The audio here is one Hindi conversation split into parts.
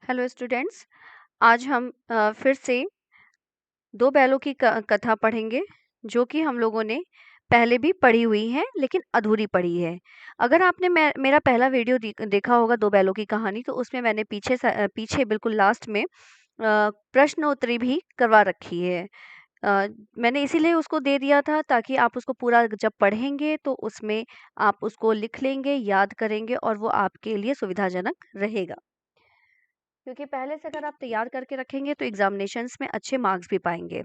Hello students. आज हम फिर से दो बैलों की कथा पढ़ेंगे जो कि हम लोगों ने पहले भी पढ़ी हुई है लेकिन अधूरी पढ़ी है। अगर आपने मेरा पहला वीडियो देखा होगा दो बैलों की कहानी, तो उसमें मैंने पीछे बिल्कुल लास्ट में प्रश्नोत्तरी भी करवा रखी है। मैंने इसीलिए उसको दे दिया था ताकि आप उसको पूरा जब पढ़ेंगे तो उसमें आप उसको लिख लेंगे, याद करेंगे और वो आपके लिए सुविधाजनक रहेगा। क्योंकि पहले से अगर आप तैयार करके रखेंगे तो एग्जामिनेशंस में अच्छे मार्क्स भी पाएंगे।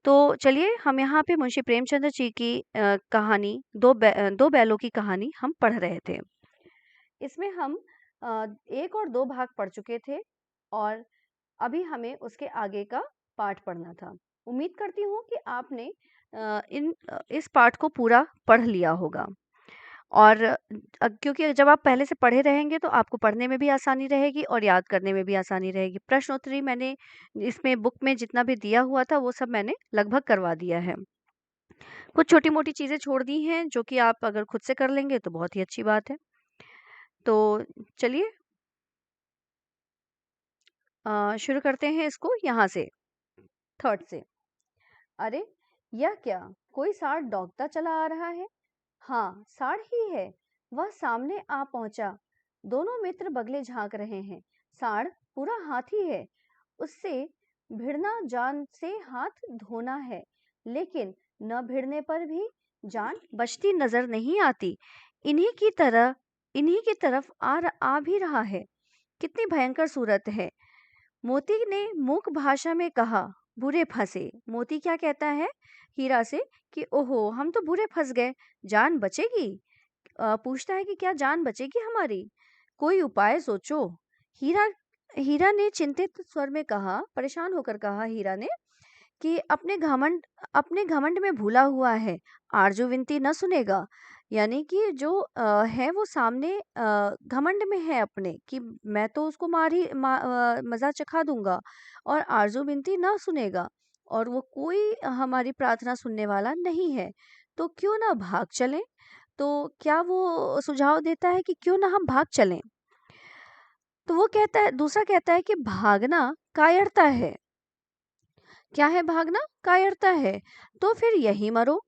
तो चलिए, हम यहाँ पे मुंशी प्रेमचंद्र जी की कहानी दो बैलों की कहानी हम पढ़ रहे थे। इसमें हम एक और दो भाग पढ़ चुके थे और अभी हमें उसके आगे का पाठ पढ़ना था। उम्मीद करती हूँ कि आपने इस पाठ को पूरा पढ़ लिया होगा। और क्योंकि जब आप पहले से पढ़े रहेंगे तो आपको पढ़ने में भी आसानी रहेगी और याद करने में भी आसानी रहेगी। प्रश्नोत्तरी मैंने इसमें बुक में जितना भी दिया हुआ था वो सब मैंने लगभग करवा दिया है। कुछ छोटी मोटी चीज़ें छोड़ दी हैं जो कि आप अगर खुद से कर लेंगे तो बहुत ही अच्छी बात है। तो चलिए शुरू करते हैं इसको यहाँ से, थर्ड से। अरे, यह क्या, कोई सांड दौड़ता चला आ रहा है? हाँ, सांड ही है। वह सामने आ पहुंचा। दोनों मित्र बगले झांक रहे हैं। सांड पूरा हाथी है। उससे भिड़ना जान से हाथ धोना है, लेकिन न भिड़ने पर भी जान बचती नजर नहीं आती। इन्हीं की तरह इन्हीं की तरफ आ भी रहा है। कितनी भयंकर सूरत है। मोती ने मूक भाषा में कहा। बुरे फंसे। मोती क्या कहता है हीरा से कि ओहो, हम तो बुरे फंस गए। जान बचेगी? पूछता है कि क्या जान बचेगी हमारी? कोई उपाय सोचो। हीरा हीरा ने चिंतित स्वर में कहा, परेशान होकर कहा हीरा ने कि अपने घमंड में भूला हुआ है। आरजू विनती न सुनेगा। यानी कि जो है वो सामने घमंड में है अपने कि मैं तो उसको मजा चखा दूंगा, और आरजू विनती न सुनेगा और वो कोई हमारी प्रार्थना सुनने वाला नहीं है। तो क्यों ना भाग चलें? तो क्या वो सुझाव देता है कि क्यों ना हम भाग चलें? तो वो कहता है, दूसरा कहता है कि भागना कायरता है। क्या है भागना? कायरता है। तो फिर यही मरो।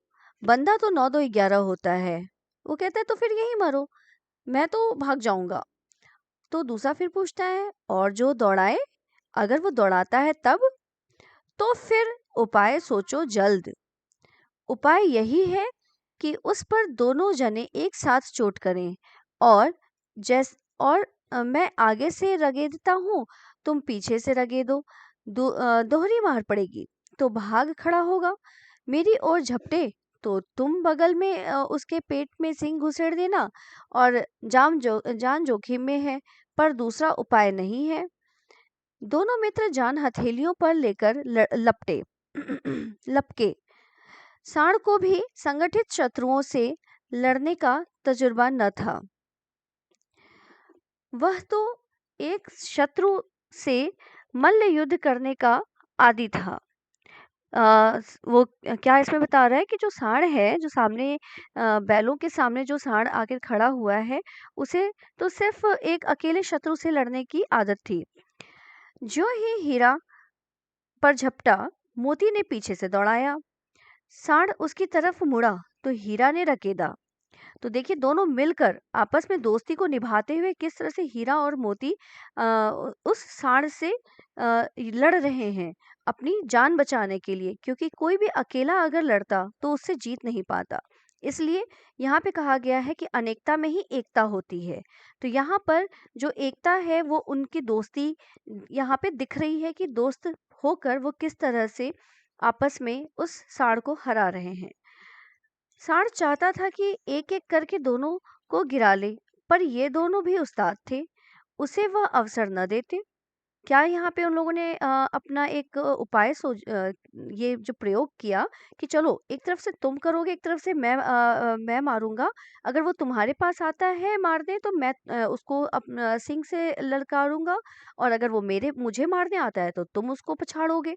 बंदा तो 9 2 11 होता है। वो कहता है तो फिर यही मरो, मैं तो भाग जाऊंगा। तो दूसरा फिर पूछता है, और जो दौड़ाए? अगर वो दौड़ाता है तब? तो फिर उपाय सोचो जल्द। उपाय यही है कि उस पर दोनों जने एक साथ चोट करें, और और मैं आगे से रगेदता हूँ, तुम पीछे से रगेदो। दोहरी मार पड़ेगी तो भाग खड़ा होगा। मेरी ओर झपटे तो तुम बगल में उसके पेट में सिंग घुसेड़ देना, और जान जोखिम में है, पर दूसरा उपाय नहीं है। दोनों मित्र जान हथेलियों पर लेकर लपटे लपके। सांड को भी संगठित शत्रुओं से लड़ने का तजुर्बा न था। वह तो एक शत्रु से मल्ल युद्ध करने का आदी था। वो क्या इसमें बता रहा है कि जो सांड है, जो सामने बैलों के सामने जो सांड आकर खड़ा हुआ है, उसे तो सिर्फ एक अकेले शत्रु से लड़ने की आदत थी। जो ही हीरा पर झपटा, मोती ने पीछे से दौड़ाया। सांड उसकी तरफ मुड़ा तो हीरा ने रकेदा। तो देखिए, दोनों मिलकर आपस में दोस्ती को निभाते हुए किस तरह से हीरा और मोती उस सांड से लड़ रहे हैं अपनी जान बचाने के लिए, क्योंकि कोई भी अकेला अगर लड़ता तो उससे जीत नहीं पाता। इसलिए यहाँ पे कहा गया है कि अनेकता में ही एकता होती है। तो यहाँ पर जो एकता है वो उनकी दोस्ती यहाँ पे दिख रही है कि दोस्त होकर वो किस तरह से आपस में उस सांड को हरा रहे हैं। सांड चाहता था कि एक एक करके दोनों को गिरा ले, पर ये दोनों भी उस्ताद थे, उसे वह अवसर न देते। क्या यहाँ पे उन लोगों ने अपना एक ये जो प्रयोग किया कि चलो, एक तरफ से तुम करोगे, एक तरफ से मैं मारूंगा। अगर वो तुम्हारे पास आता है मारने तो मैं उसको अपना सिंग से ललकारूंगा, और अगर वो मेरे मुझे मारने आता है तो तुम उसको पछाड़ोगे।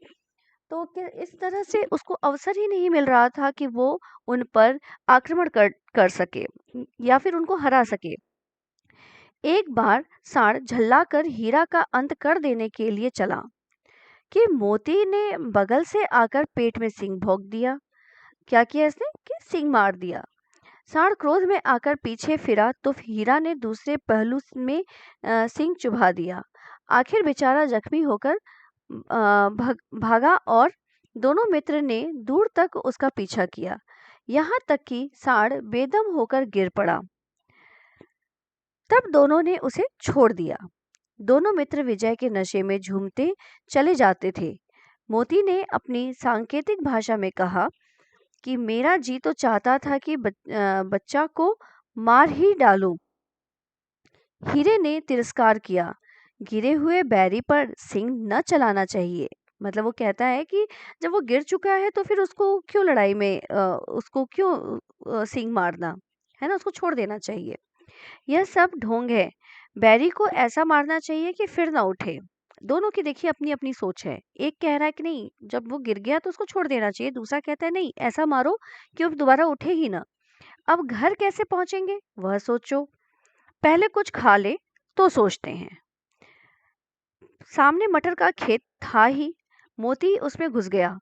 तो इस तरह से उसको अवसर ही नहीं मिल रहा था कि वो उन पर आक्रमण कर कर सके या फिर उनको हरा सके। एक बार सांड झल्लाकर हीरा का अंत कर देने के लिए चला कि मोती ने बगल से आकर पेट में सींग भोंक दिया। क्या किया इसने कि सींग मार दिया। सांड क्रोध में आकर पीछे फिरा तो हीरा ने दूसरे पहलू में सींग चुभा दिया। आखिर बेचारा जख्मी होकर भागा और दोनों मित्र ने दूर तक उसका पीछा किया, यहाँ तक कि सांड बेदम होकर गिर पड़ा। तब दोनों ने उसे छोड़ दिया। दोनों मित्र विजय के नशे में झूमते चले जाते थे। मोती ने अपनी सांकेतिक भाषा में कहा कि मेरा जी तो चाहता था कि बच्चा को मार ही डालूं। हीरे ने तिरस्कार किया, गिरे हुए बैरी पर सींग न चलाना चाहिए। मतलब वो कहता है कि जब वो गिर चुका है तो फिर उसको क्यों लड़ाई में उसको क्यों सींग मारना, है ना, उसको छोड़ देना चाहिए। यह सब ढोंग है। बैरी को ऐसा मारना चाहिए कि फिर ना उठे। दोनों की देखिए अपनी अपनी सोच है। एक कह रहा है कि नहीं, जब वो गिर गया तो उसको छोड़ देना चाहिए। दूसरा कहता है नहीं, ऐसा मारो कि वो दोबारा उठे ही ना। अब घर कैसे पहुंचेंगे वह सोचो, पहले कुछ खा ले तो सोचते हैं। सामने मटर का खेत था ही। मोती उसमें घुस गया।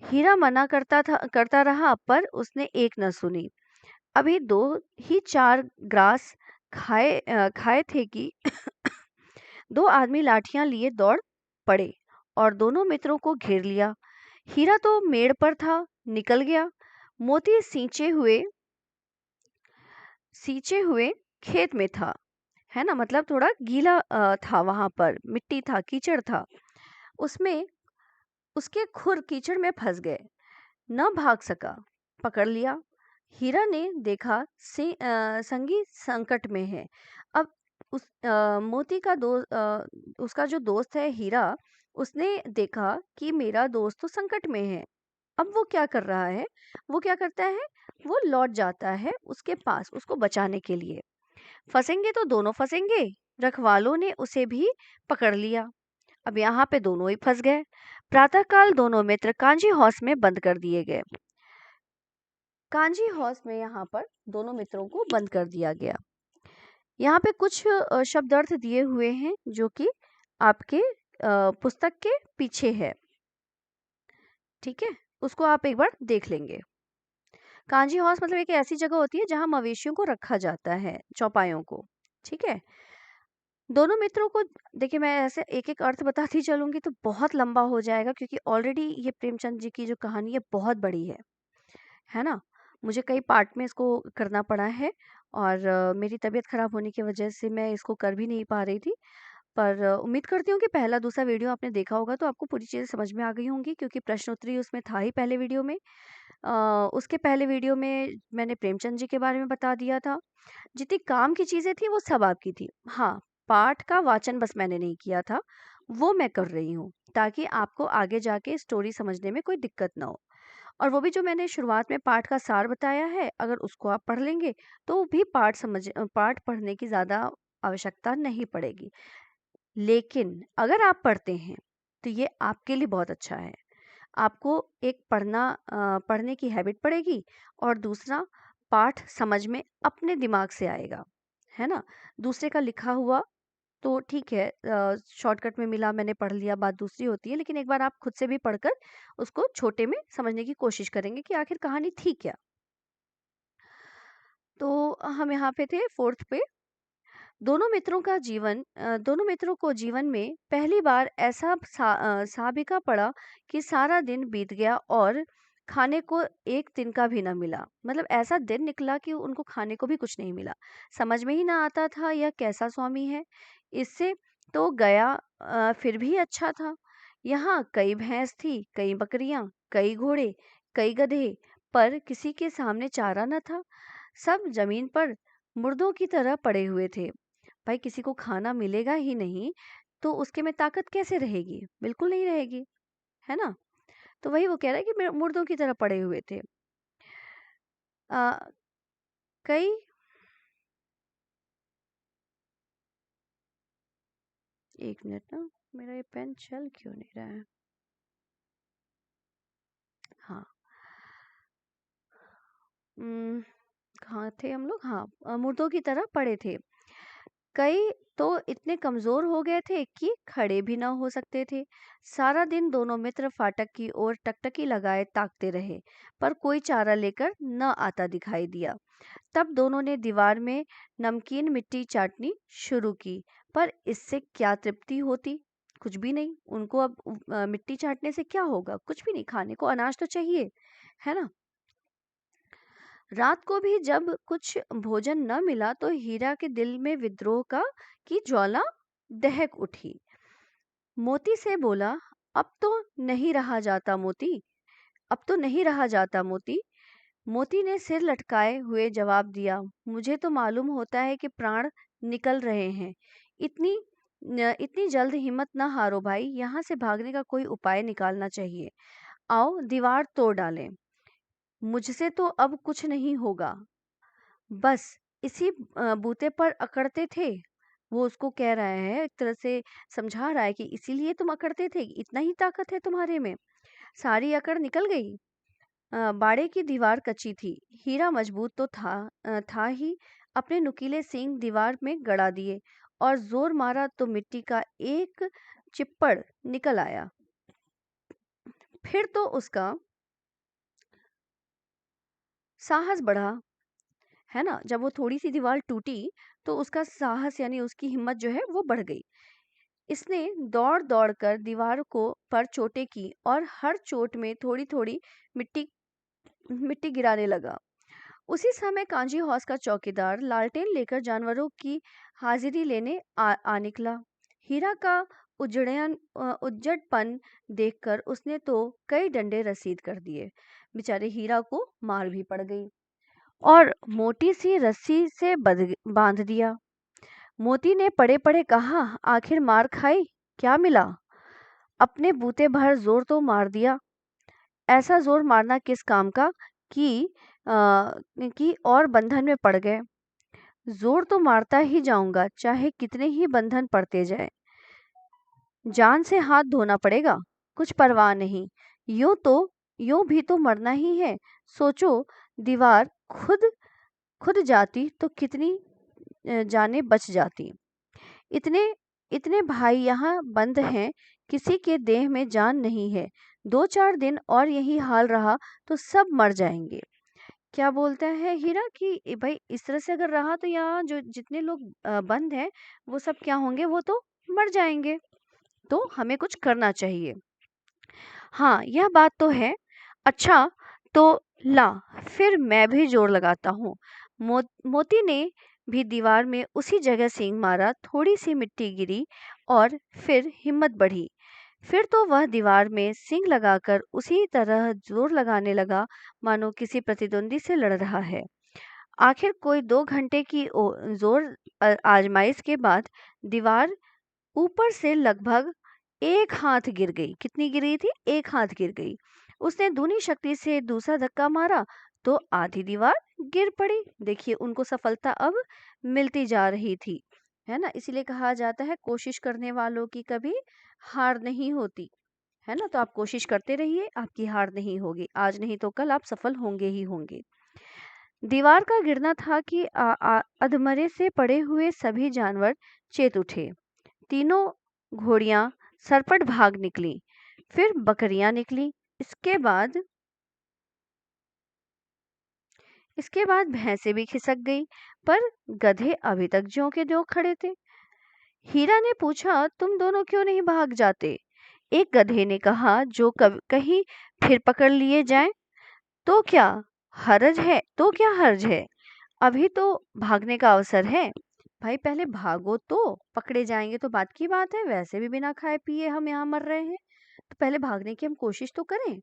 हीरा मना करता रहा पर उसने एक न सुनी। अभी दो ही चार ग्रास खाए थे कि दो आदमी लाठियां लिए दौड़ पड़े और दोनों मित्रों को घेर लिया। हीरा तो मेड़ पर था, निकल गया। मोती सींचे हुए खेत में था, है ना, मतलब थोड़ा गीला था, वहां पर मिट्टी था, कीचड़ था। उसमें उसके खुर कीचड़ में फंस गए, न भाग सका। पकड़ लिया। हीरा ने देखा संगी संकट में है। अब मोती का उसका जो दोस्त है हीरा, उसने देखा कि मेरा दोस्त तो संकट में है। अब वो क्या कर रहा है, वो क्या करता है, वो लौट जाता है उसके पास उसको बचाने के लिए। फंसेंगे तो दोनों फंसेंगे। रखवालों ने उसे भी पकड़ लिया। अब यहाँ पे दोनों ही फंस गए। प्रातःकाल दोनों मित्र कांजी हाउस में बंद कर दिए गए। कांजी हाउस में यहाँ पर दोनों मित्रों को बंद कर दिया गया। यहाँ पे कुछ शब्दार्थ दिए हुए हैं जो कि आपके पुस्तक के पीछे है, ठीक है, उसको आप एक बार देख लेंगे। कांजी हाउस मतलब एक ऐसी जगह होती है जहां मवेशियों को रखा जाता है, चौपायों को, ठीक है। दोनों मित्रों को देखिए, मैं ऐसे एक एक अर्थ बताती चलूंगी तो बहुत लंबा हो जाएगा, क्योंकि ऑलरेडी ये प्रेमचंद जी की जो कहानी है बहुत बड़ी है ना। मुझे कई पार्ट में इसको करना पड़ा है और मेरी तबीयत खराब होने की वजह से मैं इसको कर भी नहीं पा रही थी। पर उम्मीद करती हूँ कि पहला दूसरा वीडियो आपने देखा होगा तो आपको पूरी चीज़ें समझ में आ गई होंगी, क्योंकि प्रश्नोत्तरी उसमें था ही पहले वीडियो में। उसके पहले वीडियो में मैंने प्रेमचंद जी के बारे में बता दिया था। जितनी काम की चीज़ें थी वो सब आपकी थी। हाँ, पाठ का वाचन बस मैंने नहीं किया था, वो मैं कर रही हूँ ताकि आपको आगे जाके स्टोरी समझने में कोई दिक्कत ना हो। और वो भी जो मैंने शुरुआत में पाठ का सार बताया है, अगर उसको आप पढ़ लेंगे तो भी पाठ पढ़ने की ज़्यादा आवश्यकता नहीं पड़ेगी। लेकिन अगर आप पढ़ते हैं तो ये आपके लिए बहुत अच्छा है। आपको एक पढ़ने की हैबिट पड़ेगी और दूसरा पाठ समझ में अपने दिमाग से आएगा, है ना। दूसरे का लिखा हुआ तो ठीक है, शॉर्टकट में मिला मैंने पढ़ लिया, बात दूसरी होती है। लेकिन एक बार आप खुद से भी पढ़कर उसको छोटे में समझने की कोशिश करेंगे कि आखिर कहानी थी क्या। तो हम यहाँ पे थे फोर्थ पे। दोनों मित्रों को जीवन में पहली बार ऐसा साबिका पड़ा कि सारा दिन बीत गया और खाने को एक दिन का भी ना मिला। मतलब ऐसा दिन निकला कि उनको खाने को भी कुछ नहीं मिला। समझ में ही ना आता था यह कैसा स्वामी है। इससे तो गया फिर भी अच्छा था। यहाँ कई भैंस थी, कई बकरियां, कई घोड़े, कई गधे, पर किसी के सामने चारा न था। सब जमीन पर मुर्दों की तरह पड़े हुए थे। भाई किसी को खाना मिलेगा ही नहीं तो उसके में ताकत कैसे रहेगी, बिल्कुल नहीं रहेगी, है ना। तो वही वो कह रहा है कि मुर्दों की तरह पड़े हुए थे। आ, कई एक मिनट ना, मेरा ये पेन चल क्यों नहीं रहा है। हाँ, कहाँ थे हम लोग, हाँ, मुर्दों की तरह पड़े थे। कई तो इतने कमजोर हो गए थे कि खड़े भी न हो सकते थे। सारा दिन दोनों मित्र फाटक की ओर टकटकी लगाए ताकते रहे, पर कोई चारा लेकर न आता दिखाई दिया। तब दोनों ने दीवार में नमकीन मिट्टी चाटनी शुरू की, पर इससे क्या तृप्ति होती? कुछ भी नहीं। उनको अब मिट्टी चाटने से क्या होगा? कुछ भी नहीं। खाने को अनाज तो चाहिए, है ना? रात को भी जब कुछ भोजन न मिला तो हीरा के दिल में विद्रोह का की ज्वाला दहक उठी। मोती से बोला, अब तो नहीं रहा जाता मोती, अब तो नहीं रहा जाता मोती। मोती ने सिर लटकाए हुए जवाब दिया, मुझे तो मालूम होता है कि प्राण निकल रहे हैं। इतनी जल्द हिम्मत न हारो भाई, यहाँ से भागने का कोई उपाय निकालना चाहिए। आओ दीवार तोड़ डालें। मुझसे तो अब कुछ नहीं होगा। बस इसी बूते पर अकड़ते थे। वो उसको कह रहा है, एक तरह से समझा रहा है कि इसीलिए तुम अकड़ते थे, इतना ही ताकत है तुम्हारे में। सारी अकड़ निकल गई। बाड़े की दीवार कच्ची थी। हीरा मजबूत तो था ही। अपने नुकीले सींग दीवार में गड़ा दिए और जोर मारा तो मिट्टी का एक चिप्पड़ निकल आया। फिर तो उसका साहस बढ़ा, है ना? जब वो थोड़ी सी दीवार टूटी तो उसका साहस यानी उसकी हिम्मत जो है वो बढ़ गई। इसने दौड़ दौड़ कर दीवार को पर चोटें की और हर चोट में थोड़ी थोड़ी मिट्टी मिट्टी गिराने लगा। उसी समय कांजी हौस का चौकीदार लालटेन लेकर जानवरों की हाजिरी लेने आ निकला। हीरा का उज्जड़पन देखकर उसने तो कई डंडे रसीद कर दिए। बेचारे हीरा को मार भी पड़ गई और मोटी सी रस्सी से बांध दिया। मोती ने पड़े पड़े कहा, आखिर मार खाई, क्या मिला? अपने बूते भर जोर तो मार दिया। ऐसा जोर मारना किस काम का कि और बंधन में पड़ गए। जोर तो मारता ही जाऊंगा, चाहे कितने ही बंधन पड़ते जाए। जान से हाथ धोना पड़ेगा, कुछ परवाह नहीं। यूं तो यूं भी तो मरना ही है। सोचो, दीवार खुद खुद जाती तो कितनी जानें बच जाती। इतने इतने भाई यहाँ बंद हैं, किसी के देह में जान नहीं है। 2-4 दिन और यही हाल रहा तो सब मर जाएंगे। क्या बोलता है हीरा कि भाई इस तरह से अगर रहा तो यहाँ जो जितने लोग बंद हैं वो सब क्या होंगे? वो तो मर जाएंगे। तो हमें कुछ करना चाहिए। हाँ, यह बात तो है। अच्छा, तो ला, फिर मैं भी जोर लगाता हूँ। मोती ने भी दीवार में उसी जगह सींग मारा, थोड़ी सी मिट्टी गिरी और फिर हिम्मत बढ़ी। फिर तो वह दीवार में सींग लगाकर उसी तरह जोर लगाने लगा मानो किसी प्रतिद्वंदी से लड़ रहा है। आखिर कोई 2 घंटे की जोर आजमाइश के बाद दीवार ऊपर से लगभग एक हाथ गिर गई। कितनी गिरी थी? एक हाथ गिर गई। उसने धुनी शक्ति से दूसरा धक्का मारा तो आधी दीवार गिर पड़ी। देखिए, उनको सफलता अब मिलती जा रही थी, है ना? इसीलिए कहा जाता है कोशिश करने वालों की कभी हार नहीं होती, है ना? तो आप कोशिश करते रहिए, आपकी हार नहीं होगी। आज नहीं तो कल आप सफल होंगे ही होंगे। दीवार का गिरना था कि अधमरे से पड़े हुए सभी जानवर चेत उठे। तीनों घोड़ियां सरपट भाग निकली, फिर बकरियां निकली। इसके बाद भैंसें भी खिसक गई, पर गधे अभी तक ज्यों के त्यों खड़े थे। हीरा ने पूछा, तुम दोनों क्यों नहीं भाग जाते? एक गधे ने कहा, जो कहीं फिर पकड़ लिए जाएं तो क्या हर्ज है? अभी तो भागने का अवसर है। भाई पहले भागो तो, पकड़े जाएंगे तो बात की बात है। वैसे भी बिना खाए पिए हम यहाँ मर रहे हैं, तो पहले भागने की हम कोशिश तो करें।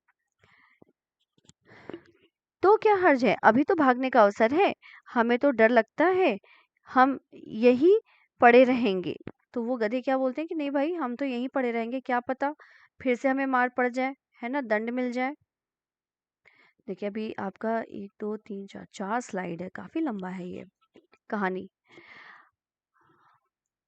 तो क्या हर्ज है? अभी तो भागने का अवसर है। हमें तो डर लगता है हम यही पड़े रहेंगे। तो वो गधे क्या बोलते हैं कि नहीं भाई, हम तो यहीं पड़े रहेंगे, क्या पता फिर से हमें मार पड़ जाए, है ना, दंड मिल जाए। देखिए, अभी आपका 1 2 3 4 स्लाइड है, काफी लंबा है ये कहानी।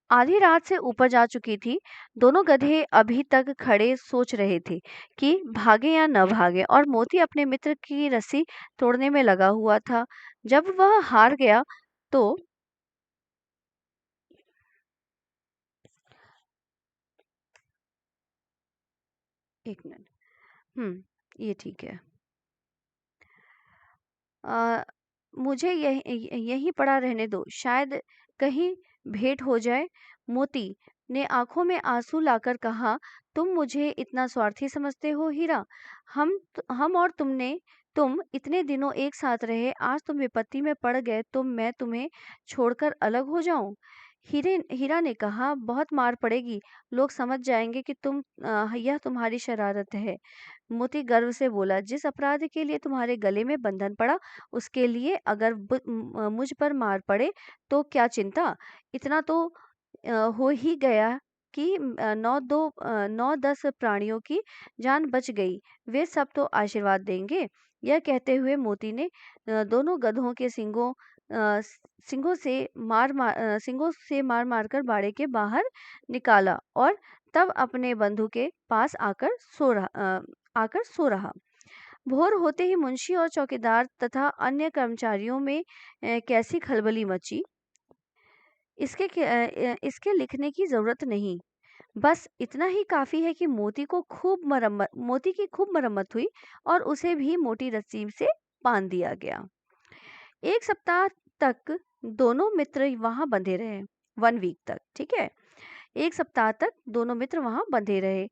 आधी रात से ऊपर जा चुकी थी। दोनों गधे अभी तक खड़े सोच रहे थे कि भागे या न भागे, और मोती अपने मित्र की रस्सी तोड़ने में लगा हुआ था। जब वह हार गया तो एक मिनट। ये ठीक है। अ, मुझे यहीं पड़ा रहने दो, शायद कहीं भेंट हो जाए। मोती ने आंखों में आंसू लाकर कहा, तुम मुझे इतना स्वार्थी समझते हो हीरा? हम और तुम इतने दिनों एक साथ रहे, आज तुम विपत्ति में पड़ गए तो मैं तुम्हें छोड़कर अलग हो जाऊं? हीरा ने कहा, बहुत मार पड़ेगी, लोग समझ जाएंगे कि यह तुम्हारी शरारत है। मोती गर्व से बोला, जिस अपराध के लिए तुम्हारे गले में बंधन पड़ा, उसके लिए अगर मुझ पर मार पड़े तो क्या चिंता? इतना तो हो ही गया कि 9-10 प्राणियों की जान बच गई, वे सब तो आशीर्वाद देंगे। यह कहते हुए मोती ने दोनों गधों के अ, सिंगों से मार मारकर बाड़े के बाहर निकाला और तब अपने बंधु के पास आकर सो रहा। भोर होते ही मुंशी और चौकीदार तथा अन्य कर्मचारियों में कैसी खलबली मची। इसके लिखने की जरूरत नहीं, बस इतना ही काफी है कि मोती की खूब मरम्मत हुई और उसे भी मोटी रस्सी से बांध दिया गया। एक सप्ताह तक दोनों मित्र वहां बंधे रहे। 1 वीक तक, ठीक है। एक सप्ताह तक दोनों मित्र वहां बंधे रहे।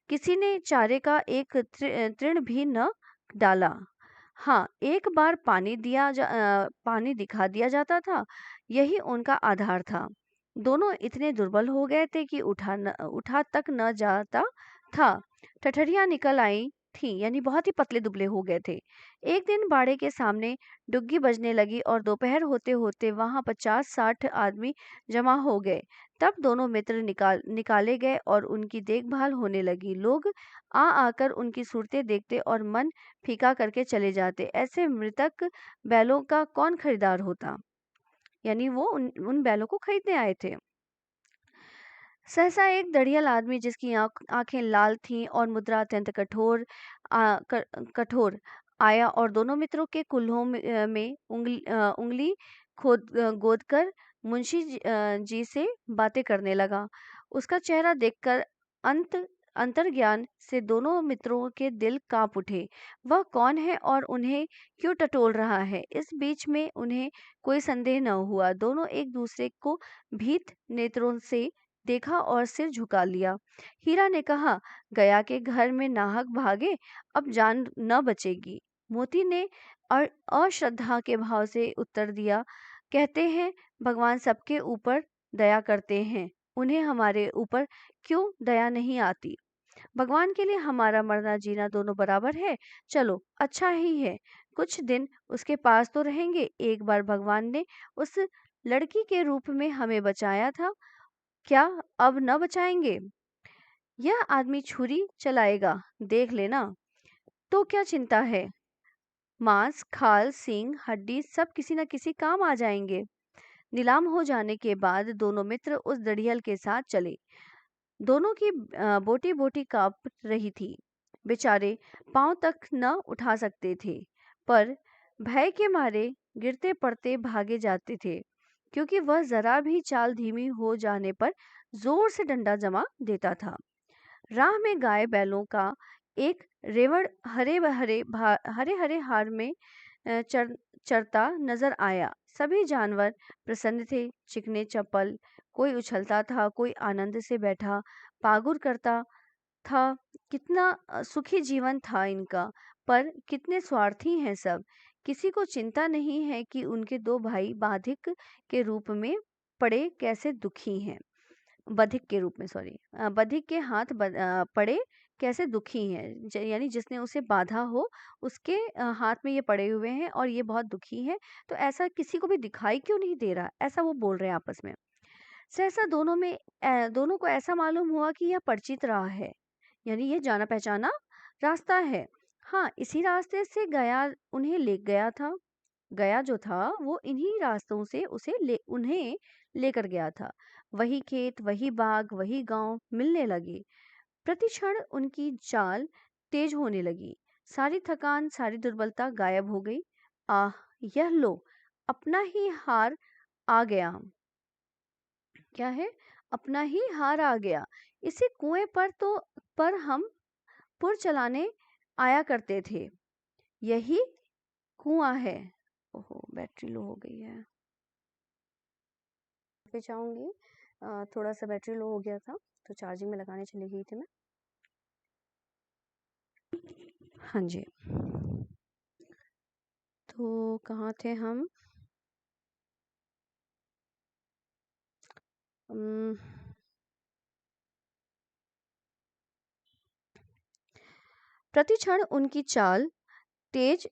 किसी ने चारे का एक तृण भी न डाला। हाँ, एक बार पानी दिखा दिया जाता था, यही उनका आधार था। दोनों इतने दुर्बल हो गए थे कि उठा तक न जाता था। ठठरियां निकल आई थी, यानी बहुत ही पतले दुबले हो गए थे। एक दिन बाड़े के सामने डुग्गी बजने लगी और दोपहर होते होते वहां 50-60 आदमी जमा हो गए। तब दोनों मित्र निकाले गए और उनकी देखभाल होने लगी। लोग आकर उनकी सूरतें देखते और मन फीका करके चले जाते। ऐसे मृतक बैलों का कौन खरीदार होता? यानी वो उन बैलों को खरीदने आए थे। सहसा एक दड़ियल आदमी, जिसकी आंखें लाल थीं और मुद्रा अत्यंत कठोर, आया और दोनों मित्रों के कुल्हों में उंगली गोद कर मुंशी जी से बातें करने लगा। उसका चेहरा देखकर अंतर्ज्ञान से दोनों मित्रों के दिल कांप उठे। वह कौन है और उन्हें क्यों टटोल रहा है? इस बीच में उन्हें कोई संदेह न हुआ। दोनों एक दूसरे को भीत नेत्रों से देखा और सिर झुका लिया। हीरा ने कहा, गया के घर में नाहक भागे, अब जान न बचेगी। मोती ने अश्रद्धा के भाव से उत्तर दिया, कहते हैं भगवान सबके ऊपर दया करते हैं, उन्हें हमारे ऊपर क्यों दया नहीं आती? भगवान के लिए हमारा मरना जीना दोनों बराबर है। चलो, अच्छा ही है, कुछ दिन उसके पास तो रहेंगे। एक बार भगवान ने उस लड़की के रूप में हमें बचाया था, क्या अब न बचाएंगे? यह आदमी छुरी चलाएगा, देख लेना। तो क्या चिंता है? मांस, खाल, सींग, हड्डी सब किसी न किसी काम आ जाएंगे। नीलाम हो जाने के बाद दोनों मित्र उस दड़ियल के साथ चले। दोनों की बोटी बोटी कांप रही थी। बेचारे पांव तक न उठा सकते थे, पर भय के मारे गिरते पड़ते भागे जाते थे, क्योंकि वह जरा भी चाल धीमी हो जाने पर जोर से डंडा जमा देता था। राह में गाय बैलों का एक रेवड़ हरे हरे हार में चरता नजर आया। सभी जानवर प्रसन्न थे, चिकने चप्पल, कोई उछलता था, कोई आनंद से बैठा पागुर करता था। कितना सुखी जीवन था इनका, पर कितने स्वार्थी हैं सब। किसी को चिंता नहीं है कि उनके दो भाई बाधिक के रूप में पड़े कैसे दुखी हैं। बधिक के रूप में, सॉरी, बधिक के हाथ पड़े कैसे दुखी हैं, यानी जिसने उसे बाधा हो उसके हाथ में ये पड़े हुए हैं और ये बहुत दुखी है। तो ऐसा किसी को भी दिखाई क्यों नहीं दे रहा, ऐसा वो बोल रहे हैं आपस में। सहसा दोनों को ऐसा मालूम हुआ कि यह परिचित राह है, यानी ये जाना पहचाना रास्ता है। हाँ, इसी रास्ते से गया उन्हें ले गया था। गया जो था वो इन्हीं रास्तों से उन्हें लेकर गया था। वही खेत, वही बाग, वही गांव मिलने लगे। प्रतिक्षण उनकी चाल तेज होने लगी। सारी थकान, सारी दुर्बलता गायब हो गई। आह, यह लो, अपना ही हार आ गया। क्या है? अपना ही हार आ गया। इसी कुएं पर हम पुर चलाने आया करते थे। यही कुआं है। ओहो, बैटरी लो हो गई है। पे चाहूंगी, थोड़ा सा बैटरी लो हो गया था तो चार्जिंग में लगाने चली गई थी मैं। हाँ जी, तो कहाँ थे हम? अम, प्रतिक्षण उनकी चाल तेज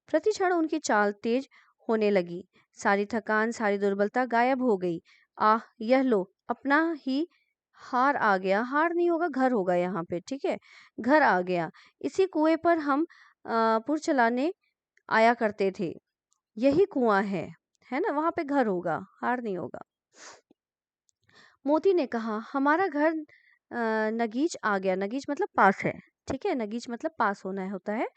प्रतिक्षण उनकी चाल तेज होने लगी। सारी थकान, सारी दुर्बलता गायब हो गई। आह, यह लो, अपना ही हार आ गया। हार नहीं होगा, घर होगा यहाँ पे, ठीक है। घर आ गया। इसी कुएं पर हम पुर चलाने आया करते थे। यही कुआं है ना? वहां पे घर होगा, हार नहीं होगा। मोती ने कहा, हमारा घर नगीच आ गया। नगीच मतलब पास है, ठीक है। नगीच मतलब पास होना होता है।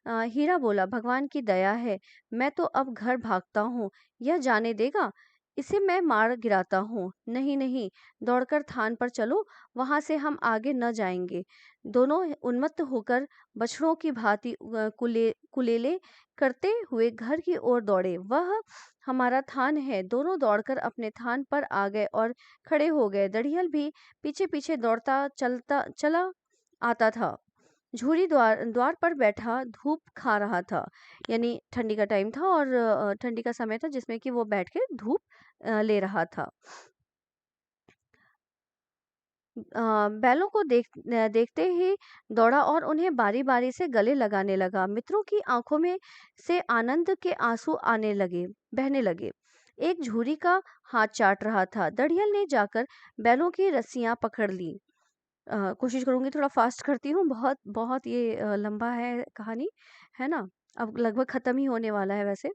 हीरा बोला, भगवान की दया है, मैं तो अब घर भागता हूँ। यह जाने देगा? इसे मैं मार गिराता हूँ। नहीं नहीं, दौड़कर थान पर चलो, वहां से हम आगे न जाएंगे। दोनों उन्मत्त होकर बछड़ों की भांति कुलेले करते हुए घर की ओर दौड़े। वह हमारा थान है। दोनों दौड़कर अपने थान पर आ गए और खड़े हो गए। दड़ियल भी पीछे पीछे दौड़ता चलता चला आता था। झूरी द्वार द्वार पर बैठा धूप खा रहा था। यानी ठंडी का टाइम था और ठंडी का समय था जिसमें कि वो बैठ के धूप ले रहा था। बैलों को देखते ही दौड़ा और उन्हें बारी बारी से गले लगाने लगा। मित्रों की आंखों में से आनंद के आंसू आने लगे, बहने लगे। एक झूरी का हाथ चाट रहा था। दड़ियल ने जाकर बैलों की रस्सियां पकड़ ली। कोशिश करूंगी, थोड़ा फास्ट करती हूँ, बहुत बहुत ये लंबा है कहानी, है ना? अब लगभग खत्म ही होने वाला है वैसे।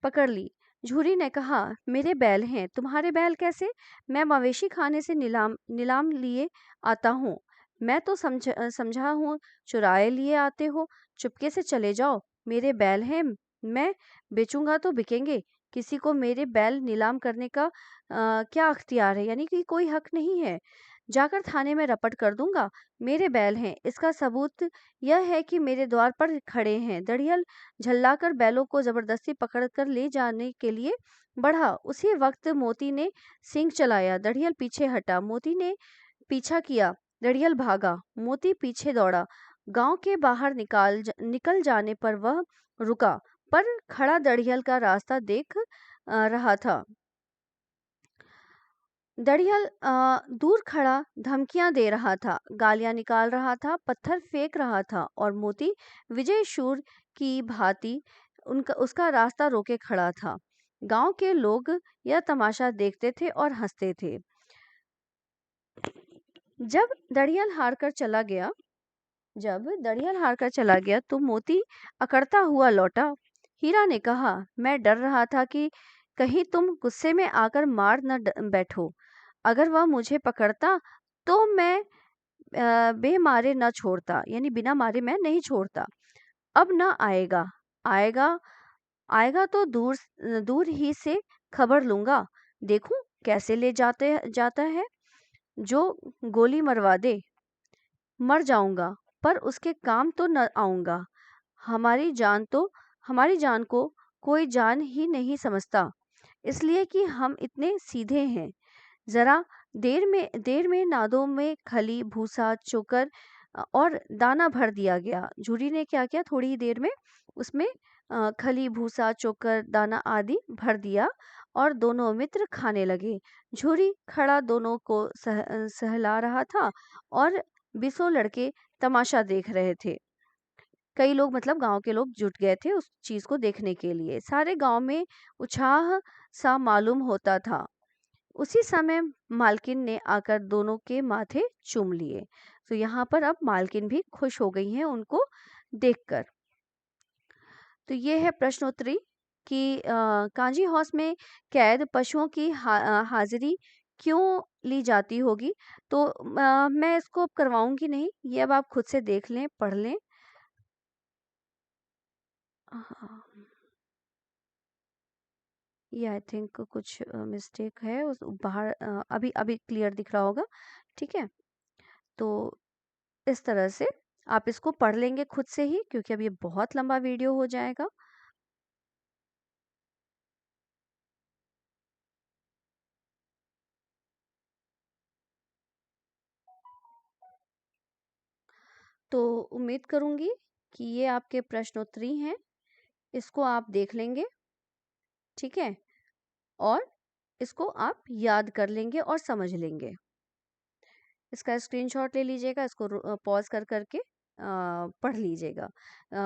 पकड़ ली। झूरी ने कहा, मेरे बैल हैं, तुम्हारे बैल कैसे? मैं मवेशी खाने से नीलाम नीलाम लिए आता हूँ। मैं तो समझा हूँ चुराए लिए आते हो। चुपके से चले जाओ, मेरे बैल हैं, मैं बेचूंगा तो बिकेंगे। किसी को मेरे बैल नीलाम करने का क्या अख्तियार है? यानी कि कोई हक नहीं है। जाकर थाने में रपट कर दूंगा। मेरे बैल हैं, इसका सबूत यह है कि मेरे द्वार पर खड़े हैं। दड़ियल झल्लाकर बैलों को जबरदस्ती पकड़कर ले जाने के लिए बढ़ा। उसी वक्त मोती ने सींग चलाया। दड़ियल पीछे हटा। मोती ने पीछा किया। दड़ियल भागा। मोती पीछे दौड़ा। गांव के बाहर निकल जाने पर वह रुका, पर खड़ा दड़ियल का रास्ता देख रहा था। दड़ियल दूर खड़ा धमकियां दे रहा था, गालियां निकाल रहा था, पत्थर फेंक रहा था और मोती विजय शूर की भांति उनका उसका रास्ता रोके खड़ा था। गांव के लोग यह तमाशा देखते थे और हंसते थे। जब दड़ियल हार कर चला गया जब दड़ियल हार कर चला गया तो मोती अकड़ता हुआ लौटा। हीरा ने कहा, मैं डर रहा था कि कहीं तुम गुस्से में आकर मार न बैठो। अगर वह मुझे पकड़ता तो मैं बेमारे न छोड़ता, यानी बिना मारे मैं नहीं छोड़ता। अब न आएगा। आएगा आएगा तो दूर दूर ही से खबर लूंगा। देखूं कैसे ले जाता है। जो गोली मरवा दे, मर जाऊंगा, पर उसके काम तो न आऊंगा। हमारी जान तो हमारी जान को कोई जान ही नहीं समझता, इसलिए कि हम इतने सीधे हैं। जरा देर में नादों में खली भूसा चोकर और दाना भर दिया गया। झूरी ने क्या किया, थोड़ी ही देर में उसमें खली भूसा चोकर दाना आदि भर दिया और दोनों मित्र खाने लगे। झूरी खड़ा दोनों को सहला रहा था और बीसों लड़के तमाशा देख रहे थे। कई लोग, मतलब गांव के लोग जुट गए थे उस चीज को देखने के लिए। सारे गांव में उत्साह सा मालूम होता था। उसी समय मालकिन ने आकर दोनों के माथे चूम लिए। तो यहाँ पर अब मालकिन भी खुश हो गई हैं उनको देखकर। तो ये है प्रश्नोत्तरी कि कांजी हाउस में कैद पशुओं की हाजिरी क्यों ली जाती होगी। तो मैं इसको अब करवाऊंगी नहीं, ये अब आप खुद से देख लें, पढ़ लें। हाँ। ये आई थिंक कुछ मिस्टेक है उस बाहर, अभी अभी क्लियर दिख रहा होगा। ठीक है, तो इस तरह से आप इसको पढ़ लेंगे खुद से ही, क्योंकि अब ये बहुत लंबा वीडियो हो जाएगा। तो उम्मीद करूंगी कि ये आपके प्रश्नोत्तरी हैं, इसको आप देख लेंगे। ठीक है, और इसको आप याद कर लेंगे और समझ लेंगे। इसका स्क्रीनशॉट ले लीजिएगा, इसको पॉज कर करके पढ़ लीजिएगा।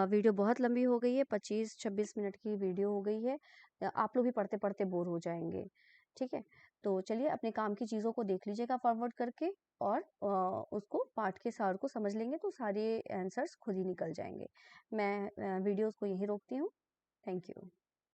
वीडियो बहुत लंबी हो गई है, 25-26 मिनट की वीडियो हो गई है। आप लोग भी पढ़ते पढ़ते बोर हो जाएंगे। ठीक है, तो चलिए अपने काम की चीज़ों को देख लीजिएगा फॉरवर्ड करके, और उसको पाठ के सार को समझ लेंगे तो सारे आंसर्स खुद ही निकल जाएंगे। मैं वीडियोस को यहीं रोकती हूँ। Thank you.